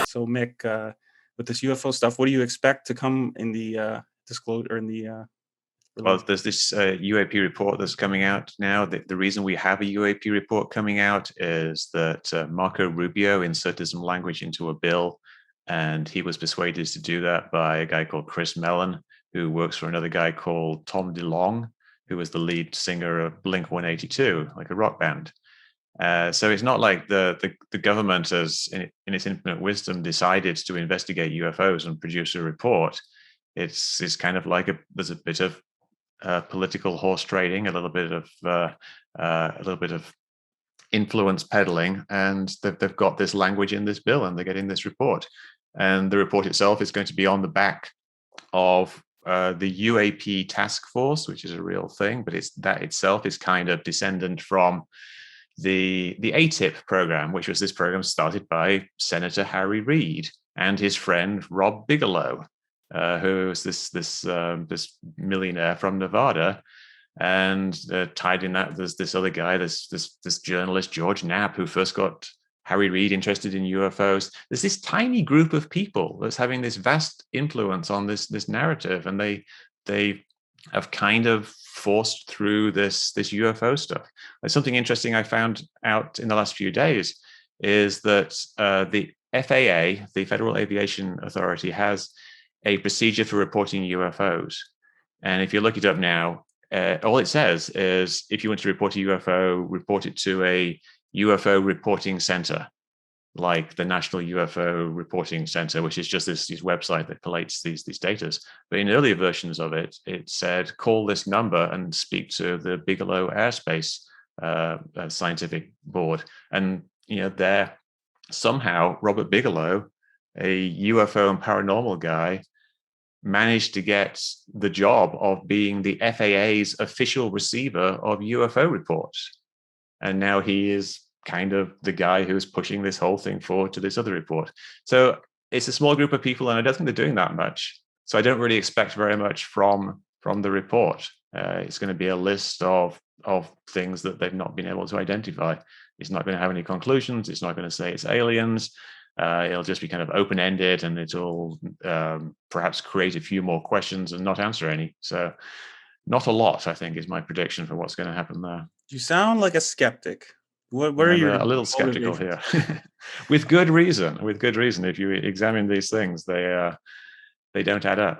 So Mick, with this UFO stuff, what do you expect to come in the disclosure, in the Well, release? there's this UAP report that's coming out now. The reason we have a UAP report coming out is that Marco Rubio inserted some language into a bill, and he was persuaded to do that by a guy called Chris Mellon, who works for another guy called Tom DeLonge, who was the lead singer of Blink-182, like a rock band. So it's not like the government has, in its infinite wisdom, decided to investigate UFOs and produce a report. It's kind of like there's a bit of political horse trading, a little bit of influence peddling, and they've got this language in this bill, and they're getting this report. And the report itself is going to be on the back of the UAP task force, which is a real thing, but that itself is kind of descendant from the ATIP program, which was this program started by Senator Harry Reid and his friend Rob Bigelow, who is this millionaire from Nevada. And tied in that, there's this other guy, this journalist George Knapp, who first got Harry Reid interested in UFOs. There's this tiny group of people that's having this vast influence on this narrative, and they have kind of forced through this UFO stuff. Something interesting I found out in the last few days is that the FAA, the Federal Aviation Authority, has a procedure for reporting UFOs. And if you look it up now, all it says is if you want to report a UFO, report it to a UFO reporting center, like the National UFO Reporting Center, which is just this website that collates these data. But in earlier versions of it, it said, call this number and speak to the Bigelow Airspace Scientific Board. And there, somehow, Robert Bigelow, a UFO and paranormal guy, managed to get the job of being the FAA's official receiver of UFO reports. And now he is kind of the guy who's pushing this whole thing forward to this other report. So it's a small group of people, and I don't think they're doing that much. So I don't really expect very much from the report. It's going to be a list of things that they've not been able to identify. It's not going to have any conclusions. It's not going to say it's aliens. It'll just be kind of open-ended, and it'll perhaps create a few more questions and not answer any. So not a lot, I think, is my prediction for what's going to happen there. You sound like a skeptic. What are your a little skeptical here? With good reason. With good reason. If you examine these things, they don't add up.